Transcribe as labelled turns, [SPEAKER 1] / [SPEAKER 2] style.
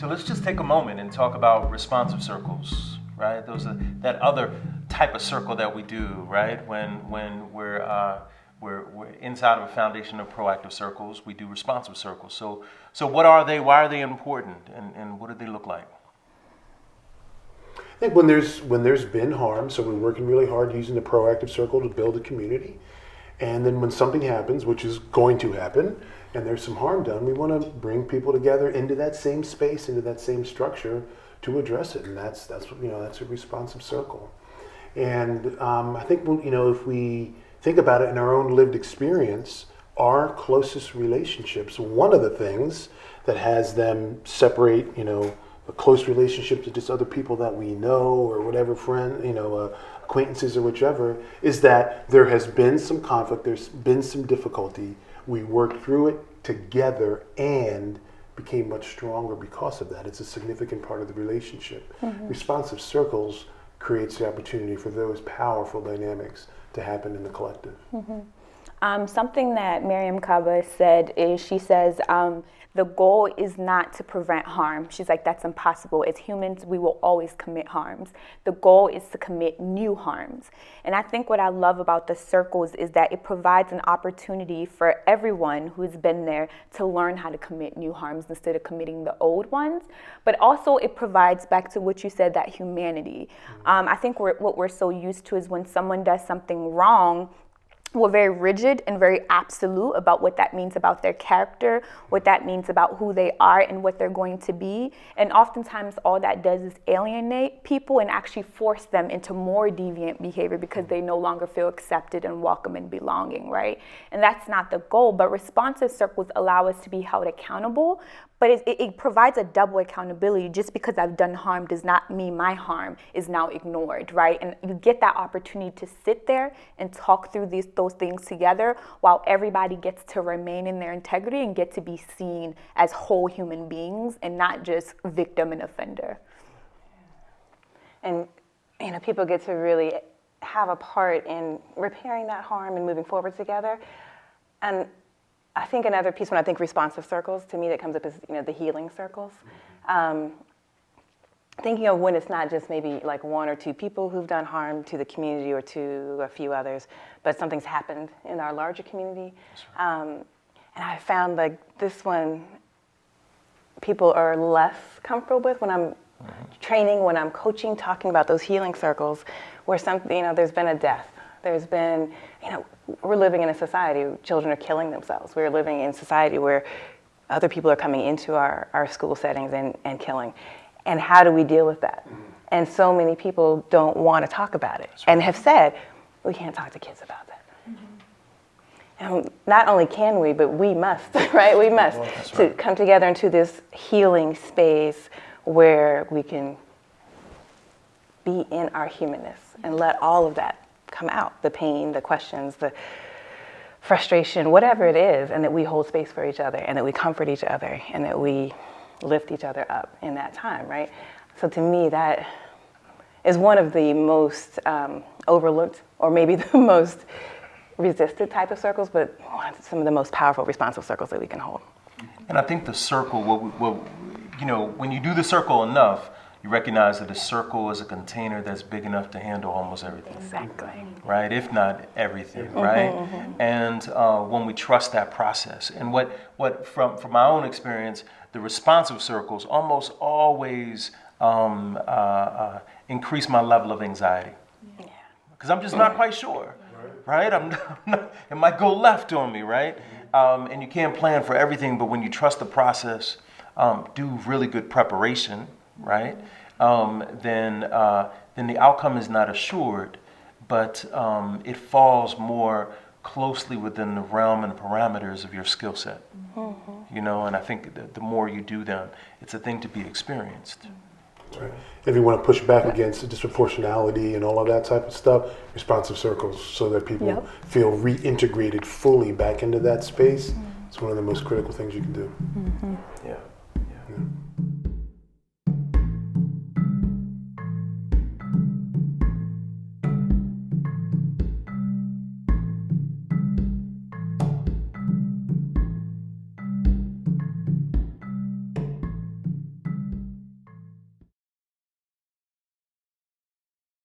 [SPEAKER 1] So let's just take a moment and talk about responsive circles, right? Those are that other type of circle that we do, right? When we're inside of a foundation of proactive circles, we do responsive circles. So what are they? Why are they important? And what do they look like?
[SPEAKER 2] I think when there's been harm, so we're working really hard using the proactive circle to build a community. And then when something happens, which is going to happen, and there's some harm done, we want to bring people together into that same space, into that same structure to address it. And that's a responsive circle. And I think if we think about it in our own lived experience, our closest relationships, one of the things that has them separate, a close relationship to just other people that we know or whatever friend, acquaintances or whichever, is that there has been some conflict, there's been some difficulty. We worked through it together and became much stronger because of that. It's a significant part of the relationship. Mm-hmm. Responsive circles creates the opportunity for those powerful dynamics to happen in the collective.
[SPEAKER 3] Mm-hmm. Something that Miriam Kaba said is, she says, the goal is not to prevent harm. She's like, that's impossible. As humans, we will always commit harms. The goal is to commit new harms. And I think what I love about the circles is that it provides an opportunity for everyone who's been there to learn how to commit new harms instead of committing the old ones. But also it provides, back to what you said, that humanity. I think what we're so used to is when someone does something wrong, we're very rigid and very absolute about what that means about their character, what that means about who they are and what they're going to be. And oftentimes all that does is alienate people and actually force them into more deviant behavior because they no longer feel accepted and welcome and belonging, right? And that's not the goal, but responsive circles allow us to be held accountable. But it provides a double accountability. Just because I've done harm does not mean my harm is now ignored, right? And you get that opportunity to sit there and talk through those things together while everybody gets to remain in their integrity and get to be seen as whole human beings and not just victim and offender.
[SPEAKER 4] And people get to really have a part in repairing that harm and moving forward together. And I think another piece, when I think responsive circles, to me that comes up is the healing circles. Thinking of when it's not just maybe like one or two people who've done harm to the community or to a few others, but something's happened in our larger community. And I found like this one, people are less comfortable with when I'm training, when I'm coaching, talking about those healing circles, where there's been a death. There's been, we're living in a society where children are killing themselves. We're living in a society where other people are coming into our school settings and killing. And how do we deal with that? And so many people don't want to talk about it and have said, we can't talk to kids about that. And not only can we, but we must, right? We must to come together into this healing space where we can be in our humanness and let all of that come out, the pain, the questions, the frustration, whatever it is, and that we hold space for each other and that we comfort each other and that we lift each other up in that time, right? So to me, that is one of the most overlooked or maybe the most resisted type of circles, but some of the most powerful responsive circles that we can hold.
[SPEAKER 1] And I think the circle, when you do the circle enough, you recognize that a circle is a container that's big enough to handle almost everything.
[SPEAKER 4] Exactly.
[SPEAKER 1] Right, if not everything, right? And when we trust that process, and what from my own experience, the responsive circles almost always increase my level of anxiety. Because I'm just not quite sure, right? It might go left on me, right? And you can't plan for everything, but when you trust the process, do really good preparation, right? Then the outcome is not assured, but it falls more closely within the realm and parameters of your skill set. And I think the more you do them, it's a thing to be experienced.
[SPEAKER 2] Right. If you want to push back against disproportionality and all of that type of stuff, responsive circles, so that people feel reintegrated fully back into that space, it's one of the most critical things you can do.
[SPEAKER 1] Yeah.